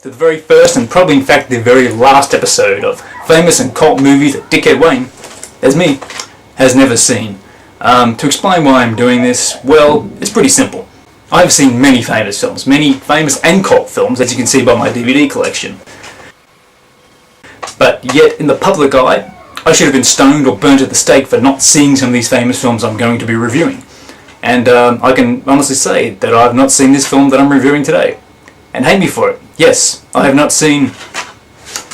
to the very first and probably in fact the very last episode of famous and cult movies that Dickhead Wayne, as me, has never seen. To explain why I'm doing this, well, it's pretty simple. I've seen many famous films, many famous and cult films, as you can see by my DVD collection. But yet, in the public eye, I should have been stoned or burnt at the stake for not seeing some of these famous films I'm going to be reviewing. And I can honestly say that I've not seen this film that I'm reviewing today. And hate me for it. Yes, I have not seen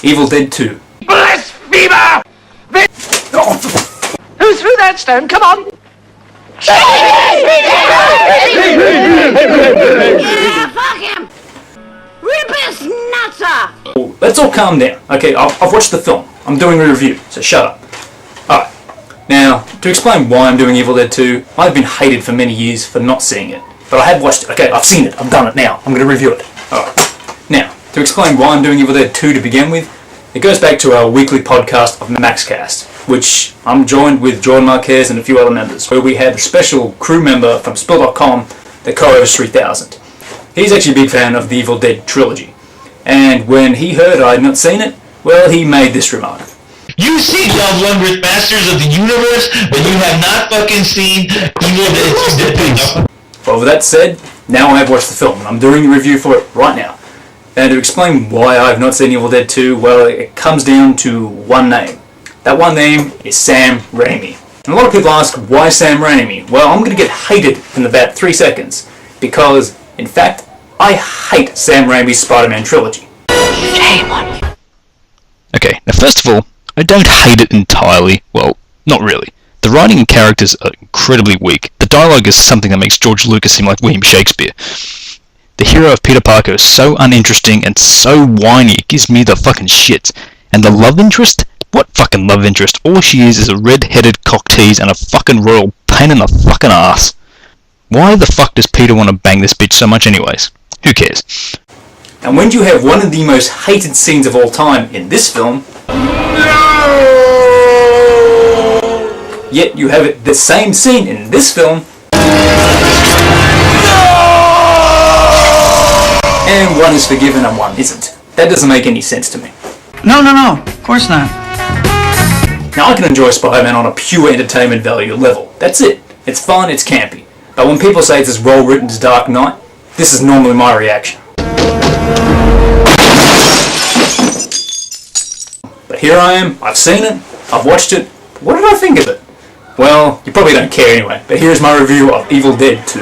Evil Dead 2. Blasphemer! Who threw that stone? Come on! Yeah, fuck him! Rip his nuts off! Let's all calm down. Okay, I've watched the film. I'm doing a review, so shut up. Alright, now, to explain why I'm doing Evil Dead 2, I've been hated for many years for not seeing it. But I have watched it. Okay, I've seen it. I've done it now. I'm going to review it. Alright. Now, to explain why I'm doing Evil Dead 2 to begin with, it goes back to our weekly podcast of Maxcast, which I'm joined with Jordan Marquez and a few other members, where we had a special crew member from Spill.com, the Co-Host 3000. He's actually a big fan of the Evil Dead trilogy, and when he heard I had not seen it, well, he made this remark. You see, y'all wondrous masters of the universe, but you have not fucking seen Evil Dead 2. Well, with that said, now I have watched the film, and I'm doing a review for it right now. And to explain why I have not seen Evil Dead 2, well, it comes down to one name. That one name is Sam Raimi. And a lot of people ask, why Sam Raimi? Well, I'm going to get hated in about 3 seconds, because, in fact, I hate Sam Raimi's Spider-Man trilogy. Shame on you. Okay, now first of all, I don't hate it entirely. Well, not really. The writing and characters are incredibly weak. The dialogue is something that makes George Lucas seem like William Shakespeare. The hero of Peter Parker is so uninteresting and so whiny, it gives me the fucking shits. And the love interest? What fucking love interest? All she is a red-headed cock tease and a fucking royal pain in the fucking ass. Why the fuck does Peter want to bang this bitch so much anyways? Who cares? And when you have one of the most hated scenes of all time in this film, yet you have it the same scene in this film, and one is forgiven and one isn't. That doesn't make any sense to me. No, of course not. Now I can enjoy Spider-Man on a pure entertainment value level. That's it. It's fun, it's campy. But when people say it's as well written as Dark Knight, this is normally my reaction. But here I am, I've seen it, I've watched it. What did I think of it? Well, you probably don't care anyway, but here's my review of Evil Dead 2.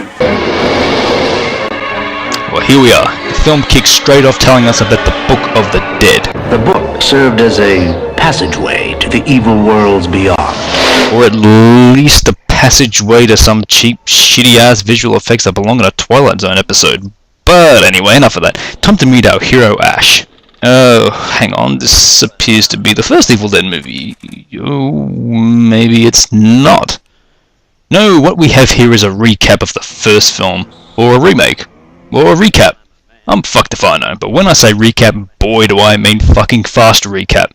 Well, here we are. The film kicks straight off telling us about the Book of the Dead. The book served as a passageway to the evil worlds beyond. Or at least a passageway to some cheap, shitty-ass visual effects that belong in a Twilight Zone episode. But anyway, enough of that. Time to meet our hero Ash. Oh, hang on, this appears to be the first Evil Dead movie. Oh, maybe it's not. No, what we have here is a recap of the first film, or a remake, or a recap. I'm fucked if I know, but when I say recap, boy do I mean fucking fast recap.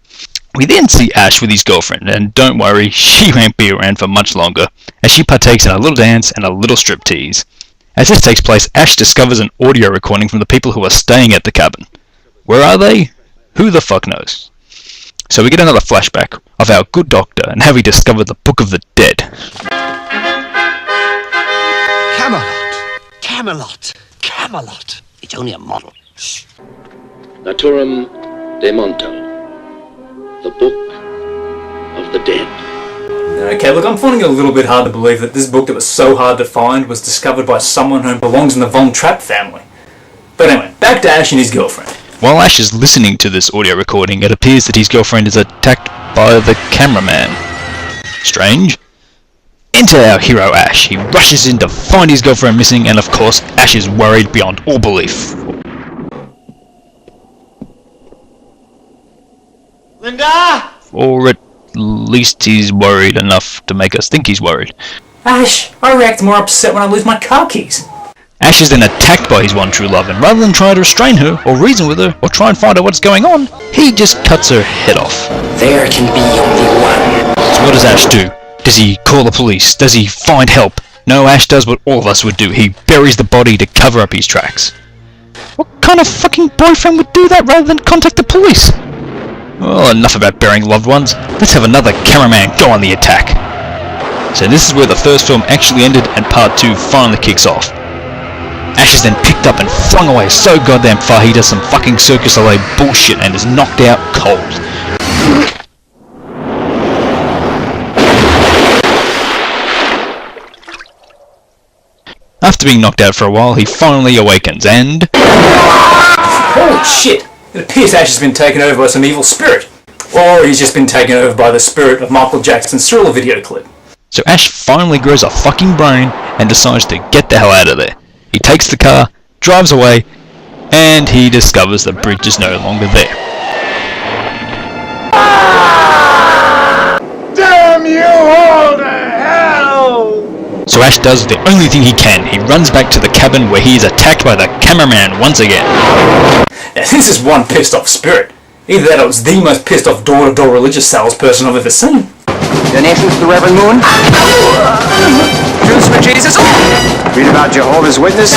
We then see Ash with his girlfriend, and don't worry, she won't be around for much longer, as she partakes in a little dance and a little striptease. As this takes place, Ash discovers an audio recording from the people who are staying at the cabin. Where are they? Who the fuck knows? So we get another flashback of our good doctor and how he discovered the Book of the Dead. Camelot. It's only a model. Shh. Naturam de Monto, the Book of the Dead. Okay, look, I'm finding it a little bit hard to believe that this book that was so hard to find was discovered by someone who belongs in the Von Trapp family. But anyway, back to Ash and his girlfriend. While Ash is listening to this audio recording, it appears that his girlfriend is attacked by the cameraman. Strange. Enter our hero Ash. He rushes in to find his girlfriend missing, and of course, Ash is worried beyond all belief. Linda! Or at least he's worried enough to make us think he's worried. Ash, I react more upset when I lose my car keys. Ash is then attacked by his one true love, and rather than try to restrain her, or reason with her, or try and find out what's going on, he just cuts her head off. There can be only one. So what does Ash do? Does he call the police? Does he find help? No, Ash does what all of us would do. He buries the body to cover up his tracks. What kind of fucking boyfriend would do that rather than contact the police? Well, enough about burying loved ones. Let's have another cameraman go on the attack. So this is where the first film actually ended and part 2 finally kicks off. Ash is then picked up and flung away so goddamn far he does some fucking Circus LA bullshit and is knocked out cold. After being knocked out for a while, he finally awakens and... Holy shit! It appears Ash has been taken over by some evil spirit. Or he's just been taken over by the spirit of Michael Jackson's Thriller video clip. So Ash finally grows a fucking brain and decides to get the hell out of there. He takes the car, drives away, and he discovers the bridge is no longer there. Damn you all to hell! So Ash does the only thing he can. He runs back to the cabin where he is attacked by the cameraman once again. Now this is one pissed off spirit. Either that or it was the most pissed off door-to-door religious salesperson I've ever seen. Donations to the Reverend Moon? Jews for Jesus? Read about Jehovah's Witness?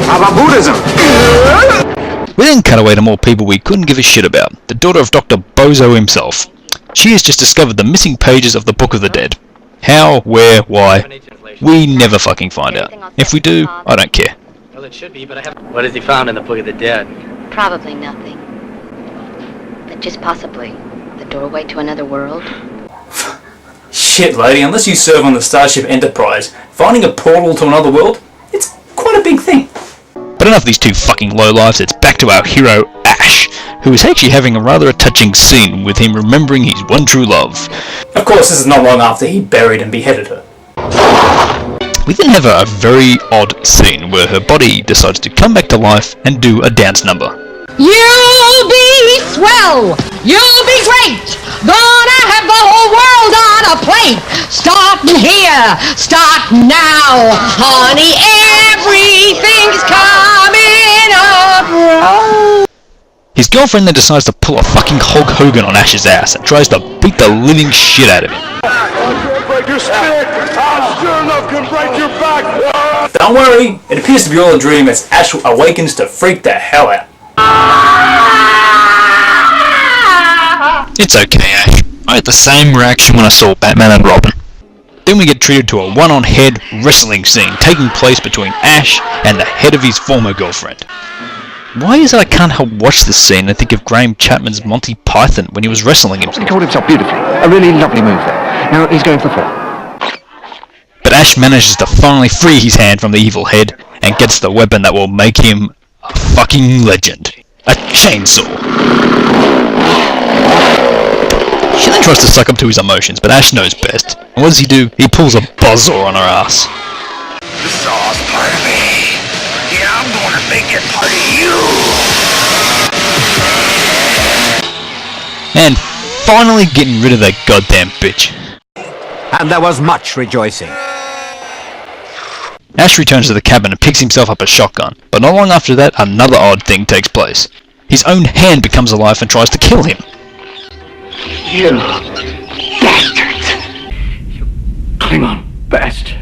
How about Buddhism? We then cut away to more people we couldn't give a shit about. The daughter of Dr. Bozo himself. She has just discovered the missing pages of the Book of the Dead. How, where, why? We never fucking find out. If we do, I don't care. Well, it should be, but I haven't... What has he found in the Book of the Dead? Probably nothing. But just possibly the doorway to another world. Shit, lady, unless you serve on the Starship Enterprise, finding a portal to another world, it's quite a big thing. But enough of these two fucking lowlifes, it's back to our hero, Ash, who is actually having a rather touching scene with him remembering his one true love. Of course, this is not long after he buried and beheaded her. We then have a very odd scene where her body decides to come back to life and do a dance number. You'll be swell! You'll be great! Gonna have the whole world on a plate! Starting here! Start now! Honey, everything's coming up right. His girlfriend then decides to pull a fucking Hulk Hogan on Ash's ass and tries to beat the living shit out of him. Break your spirit! I sure enough can break your back! Don't worry, it appears to be all a dream as Ash awakens to freak the hell out. It's okay, Ash. I had the same reaction when I saw Batman and Robin. Then we get treated to a one-on-head wrestling scene taking place between Ash and the head of his former girlfriend. Why is it I can't help watch this scene and think of Graham Chapman's Monty Python when he was wrestling himself? He called himself beautifully. A really lovely move there. Now he's going for the fall. But Ash manages to finally free his hand from the evil head and gets the weapon that will make him a fucking legend. A chainsaw. She then tries to suck up to his emotions, but Ash knows best. And what does he do? He pulls a buzzsaw on her ass. The saw's part of me. Yeah, I'm gonna make it part of you. And finally getting rid of that goddamn bitch. And there was much rejoicing. Ash returns to the cabin and picks himself up a shotgun, but not long after that, another odd thing takes place. His own hand becomes alive and tries to kill him. You bastards! You Klingon bastard!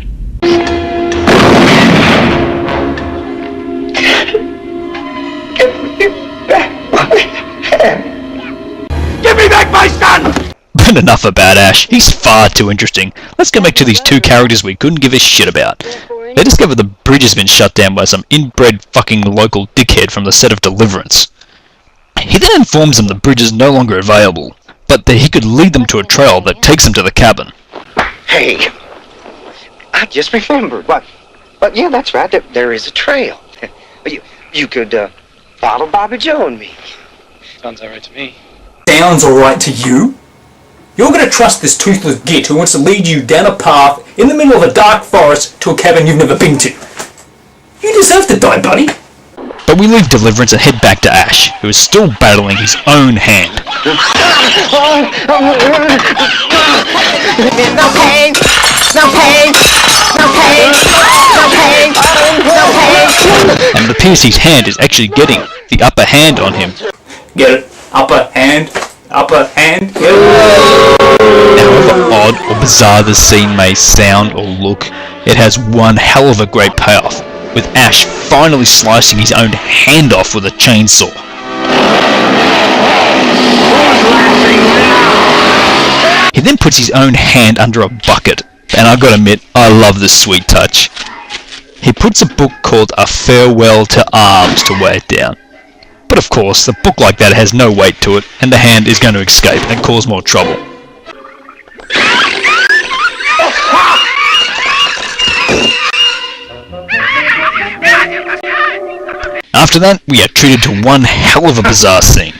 Give me back my son! But enough about Ash, he's far too interesting. Let's get back to these two characters we couldn't give a shit about. They discover the bridge has been shut down by some inbred fucking local dickhead from the set of Deliverance. He then informs them the bridge is no longer available, but that he could lead them to a trail that takes them to the cabin. Hey, I just remembered. But yeah, that's right. There is a trail. You could follow Bobby Joe and me. Sounds alright to me. Sounds alright to you? You're gonna trust this toothless git who wants to lead you down a path in the middle of a dark forest to a cabin you've never been to. You deserve to die, buddy. But we leave Deliverance and head back to Ash, who is still battling his own hand. No pain! No pain! No pain! No pain! No pain! And it appears his hand is actually getting the upper hand on him. Get it? Upper hand? Upper hand? Get it? However odd or bizarre the scene may sound or look, it has one hell of a great payoff. with Ash finally slicing his own hand off with a chainsaw. He then puts his own hand under a bucket, and I've got to admit, I love this sweet touch. He puts a book called A Farewell to Arms to weigh it down. But of course, a book like that has no weight to it, and the hand is going to escape and cause more trouble. After that, we are treated to one hell of a bizarre scene.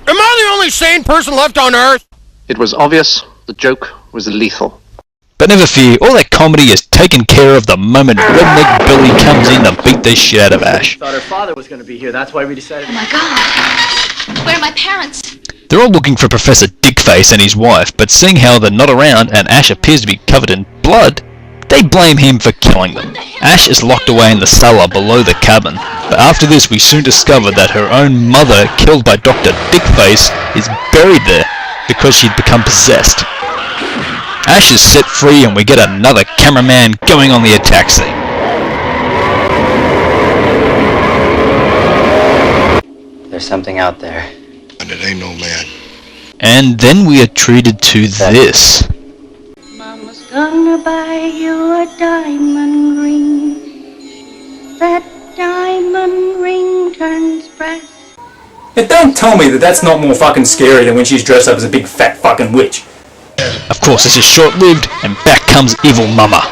Am I the only sane person left on Earth? It was obvious the joke was lethal. But never fear, all that comedy is taken care of the moment Redneck Billy comes in to beat the shit out of Ash. Thought her father was going to be here. That's why we decided. Oh my God! Where are my parents? They're all looking for Professor Dickface and his wife, but seeing how they're not around and Ash appears to be covered in blood, they blame him for killing them. Ash is locked away in the cellar below the cabin, but after this we soon discover that her own mother, killed by Dr. Dickface, is buried there because she'd become possessed. Ash is set free and we get another cameraman going on the attack scene. There's something out there. And it ain't no man. And then we are treated to this. Mama's gonna buy you a diamond ring. That diamond ring turns brass. Yeah, don't tell me that that's not more fucking scary than when she's dressed up as a big fat fucking witch. Of course, this is short-lived, and back comes Evil Mama.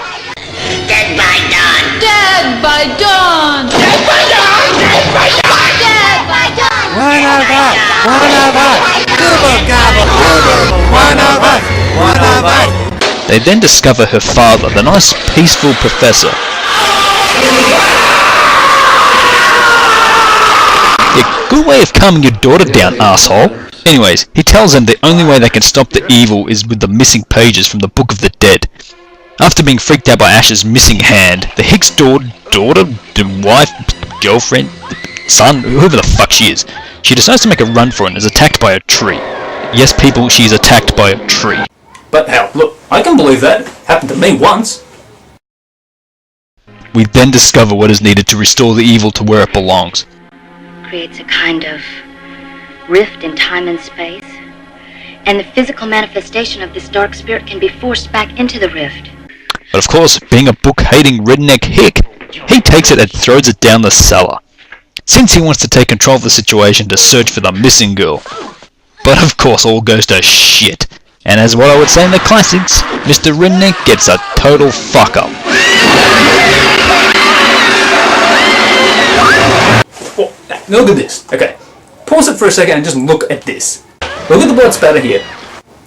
Dead by dawn. Dead by dawn. Dead by dawn. Dead by dawn. Dead by dawn. One of us. One of us. Gobble, gobble, gobble. One of us. One of us. They then discover her father, the nice, peaceful professor. Yeah, good way of calming your daughter down, asshole. Anyways, he tells them the only way they can stop the evil is with the missing pages from the Book of the Dead. After being freaked out by Ash's missing hand, the Hicks daughter, wife, girlfriend, son, whoever the fuck she is, she decides to make a run for it and is attacked by a tree. Yes, people, she is attacked by a tree. But hell, look, I can believe that. Happened to me once. We then discover what is needed to restore the evil to where it belongs. Creates a kind of rift in time and space, and the physical manifestation of this dark spirit can be forced back into the rift. But of course, being a book-hating redneck hick, he takes it and throws it down the cellar, since he wants to take control of the situation to search for the missing girl. But of course, all goes to shit, and as what I would say in the classics, Mr. Redneck gets a total fuck-up. Oh, look at this. Okay. Pause it for a second and just look at this. Look at the blood spatter here.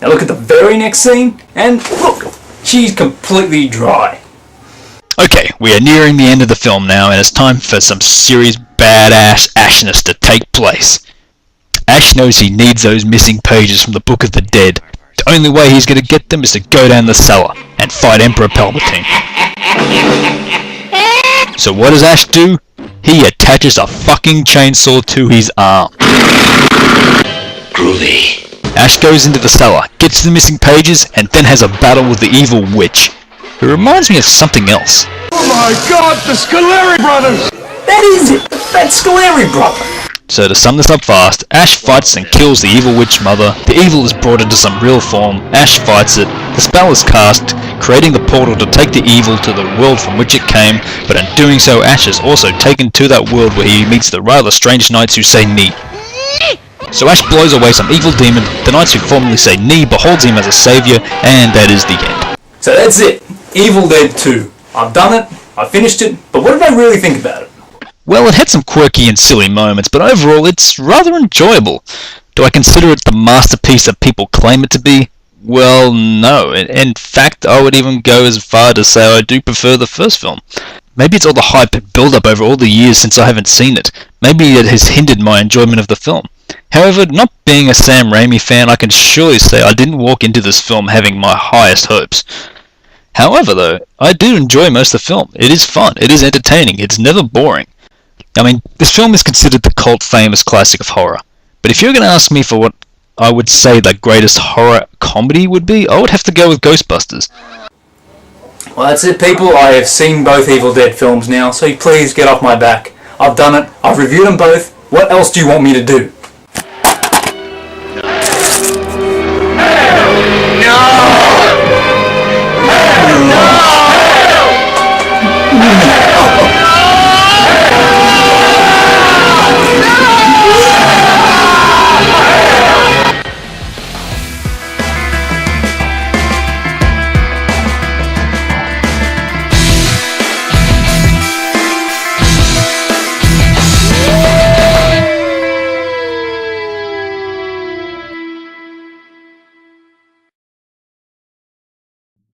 Now look at the very next scene, and look, she's completely dry. Okay, we are nearing the end of the film now, and it's time for some serious badass Ashness to take place. Ash knows he needs those missing pages from the Book of the Dead. The only way he's going to get them is to go down the cellar and fight Emperor Palpatine. So what does Ash do? He attaches a fucking chainsaw to his arm. Groovy. Ash goes into the cellar, gets the missing pages, and then has a battle with the evil witch, who reminds me of something else. Oh my God, the Scoleri brothers! That is it! That's Scoleri brother! So to sum this up fast, Ash fights and kills the evil witch mother, the evil is brought into some real form, Ash fights it, the spell is cast, creating the portal to take the evil to the world from which it came, but in doing so Ash is also taken to that world where he meets the rather strange knights who say "Nee." So Ash blows away some evil demon, the knights who formerly say "Nee" beholds him as a saviour, and that is the end. So that's it. Evil Dead 2. I've done it, I finished it, but what did I really think about it? Well, it had some quirky and silly moments, but overall it's rather enjoyable. Do I consider it the masterpiece that people claim it to be? Well, no. In fact, I would even go as far to say I do prefer the first film. Maybe it's all the hype and build-up over all the years since I haven't seen it. Maybe it has hindered my enjoyment of the film. However, not being a Sam Raimi fan, I can surely say I didn't walk into this film having my highest hopes. However, though, I do enjoy most of the film. It is fun, it is entertaining, it's never boring. I mean, this film is considered the cult-famous classic of horror. But if you're going to ask me for what I would say the greatest horror comedy would be, I would have to go with Ghostbusters. Well, that's it, people. I have seen both Evil Dead films now, so please get off my back. I've done it. I've reviewed them both. What else do you want me to do?